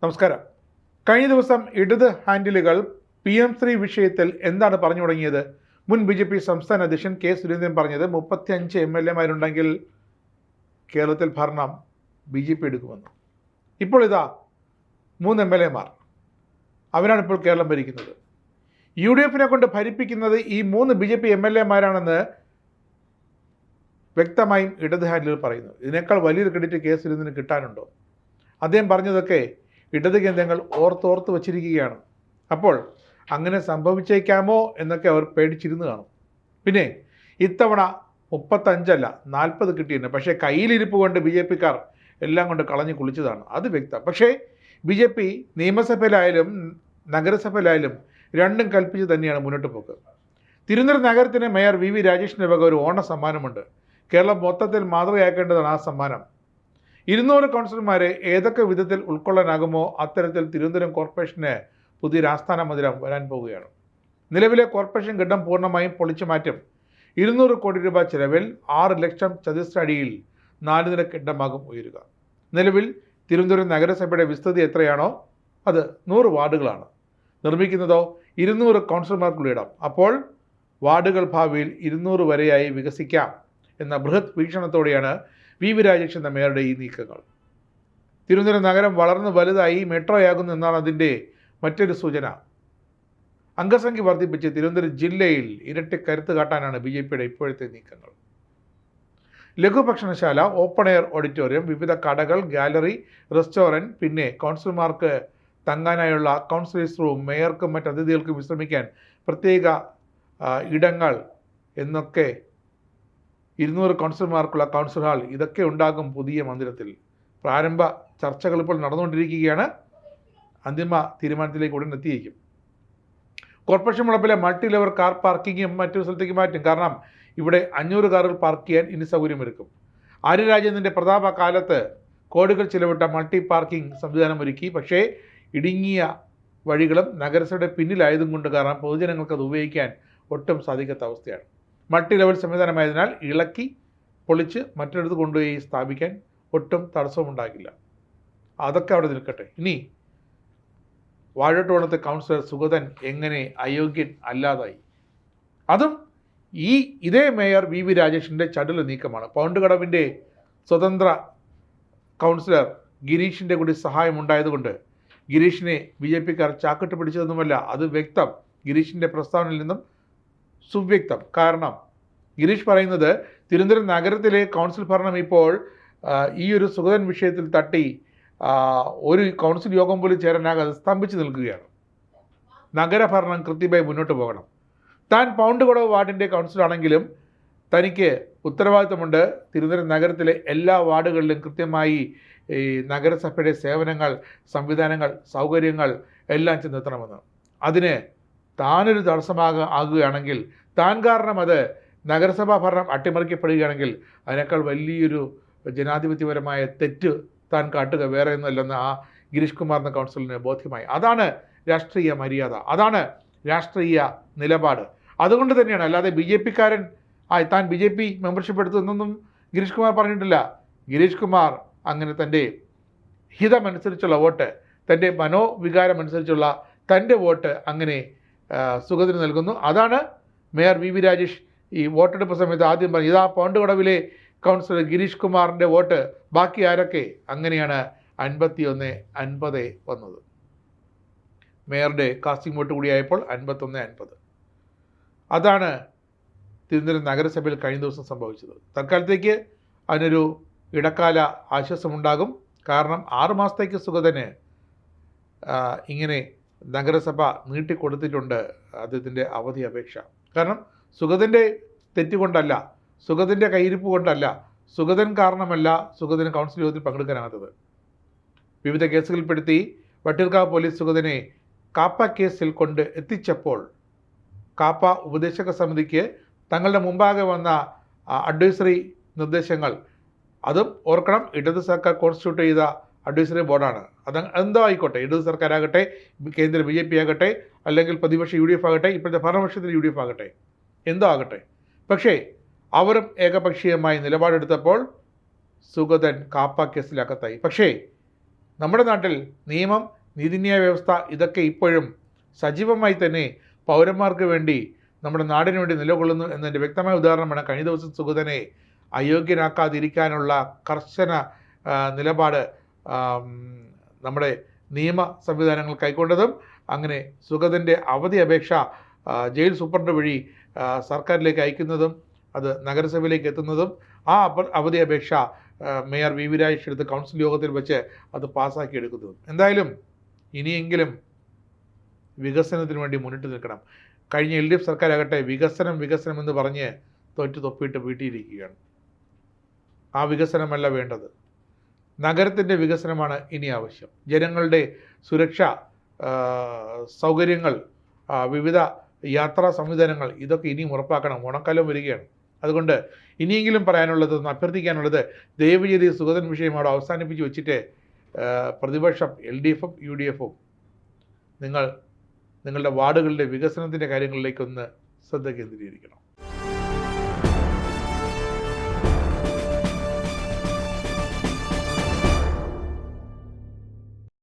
നമസ്കാരം. കഴിഞ്ഞ ദിവസം ഇടത് ഹാൻഡിലുകൾ PM3 വിഷയത്തിൽ എന്താണ് പറഞ്ഞു തുടങ്ങിയത്? മുൻ BJP സംസ്ഥാന അധ്യക്ഷൻ കെ സുരേന്ദ്രൻ പറഞ്ഞത് 35 MLA-മാരുണ്ടെങ്കിൽ കേരളത്തിൽ ഭരണം BJP എടുക്കുമെന്ന്. ഇപ്പോൾ ഇതാ 3 MLA-മാർ, അവരാണ് ഇപ്പോൾ കേരളം ഭരിക്കുന്നത്. UDF-നെ കൊണ്ട് ഭരിപ്പിക്കുന്നത് ഈ 3 BJP MLA-മാരാണെന്ന് വ്യക്തമായും ഇടത് ഹാൻഡിലുകൾ പറയുന്നു. ഇതിനേക്കാൾ വലിയൊരു ക്രെഡിറ്റ് കെ സുരേന്ദ്രന് കിട്ടാനുണ്ടോ? അദ്ദേഹം പറഞ്ഞതൊക്കെ ഇടത് കേന്ദ്രങ്ങൾ ഓർത്തോർത്ത് വച്ചിരിക്കുകയാണ്. അപ്പോൾ അങ്ങനെ സംഭവിച്ചേക്കാമോ എന്നൊക്കെ അവർ പേടിച്ചിരുന്ന് കാണും. പിന്നെ ഇത്തവണ 35 അല്ല 40 കിട്ടിയിരുന്നു. പക്ഷേ കയ്യിലിരിപ്പ് കൊണ്ട് BJP-ക്കാർ എല്ലാം കൊണ്ട് കളഞ്ഞു കുളിച്ചതാണ്, അത് വ്യക്തം. പക്ഷേ BJP നിയമസഭയിലായാലും നഗരസഭയിലായാലും രണ്ടും കൽപ്പിച്ച് തന്നെയാണ് മുന്നോട്ട് പോക്ക്. തിരുവനന്തപുരം നഗരത്തിന് മേയർ VV രാജേഷിൻ്റെ വക ഒരു ഓണ സമ്മാനമുണ്ട്. കേരളം മൊത്തത്തിൽ മാതൃകയാക്കേണ്ടതാണ് ആ സമ്മാനം. 200 കൗൺസിലർമാരെ ഏതൊക്കെ വിധത്തിൽ ഉൾക്കൊള്ളാനാകുമോ അത്തരത്തിൽ തിരുവനന്തപുരം കോർപ്പറേഷന് പുതിയൊരു ആസ്ഥാന മന്ദിരം വരാൻ പോവുകയാണ്. നിലവിലെ കോർപ്പറേഷൻ ഘട്ടം പൂർണ്ണമായും പൊളിച്ചു മാറ്റും. 200 കോടി രൂപ ചെലവിൽ 6 ലക്ഷം ചതുരശ്ര അടിയിൽ 4 നില കെട്ടിടമാകും ഉയരുക. നിലവിൽ തിരുവനന്തപുരം നഗരസഭയുടെ വിസ്തൃതി എത്രയാണോ അത് 100 വാർഡുകളാണ്. നിർമ്മിക്കുന്നതോ 200 കൗൺസിലർമാർക്കുള്ള ഇടം. അപ്പോൾ വാർഡുകൾ ഭാവിയിൽ 200 വരെയായി വികസിക്കാം എന്ന ബൃഹത് വീക്ഷണത്തോടെയാണ് VV രാജേഷ് എന്ന മേയറുടെ ഈ നീക്കങ്ങൾ. തിരുവനന്തപുരം നഗരം വളർന്ന് വലുതായി മെട്രോയാകുന്നു എന്നാണ് അതിൻ്റെ മറ്റൊരു സൂചന. അംഗസംഖ്യ വർദ്ധിപ്പിച്ച് തിരുവനന്തപുരം ജില്ലയിൽ ഇരട്ടി കരുത്ത് കാട്ടാനാണ് BJP-യുടെ ഇപ്പോഴത്തെ നീക്കങ്ങൾ. ലഘുഭക്ഷണശാല, ഓപ്പൺ എയർ ഓഡിറ്റോറിയം, വിവിധ കടകൾ, ഗാലറി, റെസ്റ്റോറൻറ്റ്, പിന്നെ കൗൺസിലർമാർക്ക് തങ്ങാനായുള്ള കൗൺസിലേഴ്സ് റൂം, മേയർക്കും മറ്റ് അതിഥികൾക്കും വിശ്രമിക്കാൻ പ്രത്യേക ഇടങ്ങൾ എന്നൊക്കെ 200 കൗൺസിലർമാർക്കുള്ള കൗൺസിൽ ഹാൾ, ഇതൊക്കെ ഉണ്ടാകും പുതിയ മന്ദിരത്തിൽ. പ്രാരംഭ ചർച്ചകൾ ഇപ്പോൾ നടന്നുകൊണ്ടിരിക്കുകയാണ്. അന്തിമ തീരുമാനത്തിലേക്ക് ഉടൻ എത്തിയിരിക്കും. കോർപ്പറേഷൻ മുളപ്പിലെ മൾട്ടി ലെവൽ കാർ പാർക്കിങ്ങും മറ്റൊരു സ്ഥലത്തേക്ക് മാറ്റും. കാരണം ഇവിടെ 500 കാറുകൾ പാർക്ക് ചെയ്യാൻ ഇനി സൗകര്യമൊരുക്കും. ആര്യ രാജേന്ദ്രൻ്റെ പ്രതാപ കാലത്ത് കോടികൾ ചിലവിട്ട മൾട്ടി പാർക്കിംഗ് സംവിധാനം ഒരുക്കി. പക്ഷേ ഇടുങ്ങിയ വഴികളും നഗരസഭയുടെ പിന്നിലായതും കൊണ്ട് കാരണം പൊതുജനങ്ങൾക്ക് അത് ഉപയോഗിക്കാൻ ഒട്ടും സാധിക്കാത്ത അവസ്ഥയാണ്. മൾട്ടി ലെവൽ സംവിധാനമായതിനാൽ ഇളക്കി പൊളിച്ച് മറ്റൊരിടത്ത് കൊണ്ടുപോയി സ്ഥാപിക്കാൻ ഒട്ടും തടസ്സവും ഉണ്ടാകില്ല. അതൊക്കെ അവിടെ നിൽക്കട്ടെ. ഇനി വാഴട്ടോണത്തെ കൗൺസിലർ സുഗതൻ എങ്ങനെ അയോഗ്യൻ അല്ലാതായി? അതും ഇതേ മേയർ VV രാജേഷിൻ്റെ ചടുല നീക്കമാണ്. പൗണ്ട് കടവിൻ്റെ സ്വതന്ത്ര കൗൺസിലർ ഗിരീഷിൻ്റെ കൂടി സഹായമുണ്ടായതുകൊണ്ട് ഗിരീഷിനെ BJP-ക്കാർ ചാക്കിട്ട് പിടിച്ചതൊന്നുമല്ല, അത് വ്യക്തം. ഗിരീഷിൻ്റെ പ്രസ്താവനയിൽ നിന്നും സുവ്യക്തം. കാരണം ഗിരീഷ് പറയുന്നത് തിരുവനന്തപുരം നഗരത്തിലെ കൗൺസിൽ ഭരണം ഇപ്പോൾ ഈ ഒരു സുഗതൻ വിഷയത്തിൽ തട്ടി ഒരു കൗൺസിൽ യോഗം പോലും ചേരാനാകാതെ സ്തംഭിച്ച് നിൽക്കുകയാണ്. നഗരഭരണം കൃത്യമായി മുന്നോട്ട് പോകണം. താൻ പൗണ്ട് കടവ് വാർഡിൻ്റെ കൗൺസിലാണെങ്കിലും തനിക്ക് ഉത്തരവാദിത്തമുണ്ട് തിരുവനന്തപുരം നഗരത്തിലെ എല്ലാ വാർഡുകളിലും കൃത്യമായി ഈ നഗരസഭയുടെ സേവനങ്ങൾ, സംവിധാനങ്ങൾ, സൗകര്യങ്ങൾ എല്ലാം ചെന്നെത്തണമെന്ന്. അതിന് താനൊരു തടസ്സമാകുകയാണെങ്കിൽ, താൻ കാരണം അത് നഗരസഭാ ഭരണം അട്ടിമറിക്കപ്പെടുകയാണെങ്കിൽ അതിനേക്കാൾ വലിയൊരു ജനാധിപത്യപരമായ തെറ്റ് താൻ കാട്ടുക വേറെ ഒന്നുമല്ലെന്ന് ആ ഗിരീഷ് കുമാർ എന്ന കൗൺസിലറിന് ബോധ്യമായി. അതാണ് രാഷ്ട്രീയ മര്യാദ, അതാണ് രാഷ്ട്രീയ നിലപാട്. അതുകൊണ്ട് തന്നെയാണ്, അല്ലാതെ BJP-ക്കാരൻ താൻ BJP മെമ്പർഷിപ്പ് എടുത്തതെന്നൊന്നും ഗിരീഷ് കുമാർ പറഞ്ഞിട്ടില്ല. ഗിരീഷ് കുമാർ അങ്ങനെ തൻ്റെ ഹിതമനുസരിച്ചുള്ള വോട്ട്, തൻ്റെ മനോവികാരമനുസരിച്ചുള്ള തൻ്റെ വോട്ട് അങ്ങനെ സുഗതന് നൽകുന്നു. അതാണ് മേയർ VV രാജേഷ് ഈ വോട്ടെടുപ്പ് സമയത്ത് ആദ്യം പറഞ്ഞു, ഇതാ പൗണ്ട് കടവിലെ കൗൺസിലർ ഗിരീഷ് കുമാറിൻ്റെ വോട്ട്, ബാക്കി ആരൊക്കെ? അങ്ങനെയാണ് 51-50 വന്നത്. മേയറുടെ കാസ്റ്റിംഗ് വോട്ട് കൂടിയായപ്പോൾ 51-50. അതാണ് തിരുവനന്തപുരം നഗരസഭയിൽ കഴിഞ്ഞ ദിവസം സംഭവിച്ചത്. തൽക്കാലത്തേക്ക് അതിനൊരു ഇടക്കാല ആശ്വാസമുണ്ടാകും. കാരണം 6 മാസത്തേക്ക് സുഗതന് ഇങ്ങനെ നഗരസഭ നീട്ടിക്കൊടുത്തിട്ടുണ്ട് അദ്ദേഹത്തിൻ്റെ അവധി അപേക്ഷ. കാരണം സുഗതൻ്റെ തെറ്റുകൊണ്ടല്ല, സുഗതൻ്റെ കയ്യിരിപ്പ് കൊണ്ടല്ല, സുഗതൻ കാരണമല്ല സുഗതന് കൗൺസിൽ യോഗത്തിൽ പങ്കെടുക്കാനാകാത്തത്. വിവിധ കേസുകളിൽപ്പെടുത്തി വട്ടിയൂർക്കാവ് പോലീസ് സുഗതനെ കാപ്പ കേസിൽ കൊണ്ട് എത്തിച്ചപ്പോൾ കാപ്പ ഉപദേശക സമിതിക്ക് തങ്ങളുടെ മുമ്പാകെ വന്ന അഡ്വൈസറി നിർദ്ദേശങ്ങൾ, അതും ഓർക്കണം, ഇടത് സർക്കാർ കോൺസ്റ്റിറ്റ്യൂട്ട് ചെയ്ത അഡ്വൈസറി ബോർഡാണ്. എന്തോ ആയിക്കോട്ടെ, ഇടത് സർക്കാരാകട്ടെ, കേന്ദ്ര BJP ആകട്ടെ, അല്ലെങ്കിൽ പ്രതിപക്ഷ UDF ആകട്ടെ, ഇപ്പോഴത്തെ ഭരണപക്ഷത്തിൽ UDF ആകട്ടെ, എന്തോ ആകട്ടെ, പക്ഷേ അവരും ഏകപക്ഷീയമായി നിലപാടെടുത്തപ്പോൾ സുഗതൻ കാപ്പ കേസിലകത്തായി. പക്ഷേ നമ്മുടെ നാട്ടിൽ നിയമം, നീതിന്യായ വ്യവസ്ഥ ഇതൊക്കെ ഇപ്പോഴും സജീവമായി തന്നെ പൗരന്മാർക്ക് വേണ്ടി നമ്മുടെ നാടിനു വേണ്ടി നിലകൊള്ളുന്നു എന്നതിൻ്റെ വ്യക്തമായ ഉദാഹരണമാണ് കഴിഞ്ഞ ദിവസം സുഗതനെ അയോഗ്യനാക്കാതിരിക്കാനുള്ള കർശന നിലപാട് നമ്മുടെ നിയമ സംവിധാനങ്ങൾ കൈക്കൊണ്ടതും അങ്ങനെ സുഗതൻ്റെ അവധി അപേക്ഷ ജയിൽ സൂപ്രണ്ട് വഴി സർക്കാരിലേക്ക് അയക്കുന്നതും അത് നഗരസഭയിലേക്ക് എത്തുന്നതും ആ അവധി അപേക്ഷ മേയർ വി രാജേഷ് എടുത്ത് കൗൺസിൽ യോഗത്തിൽ വെച്ച് അത് പാസ്സാക്കി എടുക്കുന്നതും. എന്തായാലും ഇനിയെങ്കിലും വികസനത്തിന് വേണ്ടി മുന്നിട്ട് നിൽക്കണം. കഴിഞ്ഞ LDF സർക്കാരാകട്ടെ വികസനം വികസനം എന്ന് പറഞ്ഞ് തൊപ്പിയിട്ട് വീട്ടിയിരിക്കുകയാണ്. ആ വികസനമല്ല വേണ്ടത്, നഗരത്തിൻ്റെ വികസനമാണ് ഇനി ആവശ്യം. ജനങ്ങളുടെ സുരക്ഷ, സൗകര്യങ്ങൾ, വിവിധ യാത്രാ സംവിധാനങ്ങൾ ഇതൊക്കെ ഇനിയും ഉറപ്പാക്കണം. ഓണക്കാലം വരികയാണ്. അതുകൊണ്ട് ഇനിയെങ്കിലും പറയാനുള്ളത്, അഭ്യർത്ഥിക്കാനുള്ളത്, ദയവ് ചെയ്ത് സുഗതൻ വിഷയം അവിടെ അവസാനിപ്പിച്ച് വെച്ചിട്ട് പ്രതിപക്ഷം LDFും UDFും നിങ്ങളുടെ വാർഡുകളുടെ വികസനത്തിൻ്റെ കാര്യങ്ങളിലേക്കൊന്ന് ശ്രദ്ധ കേന്ദ്രീകരിക്കണം.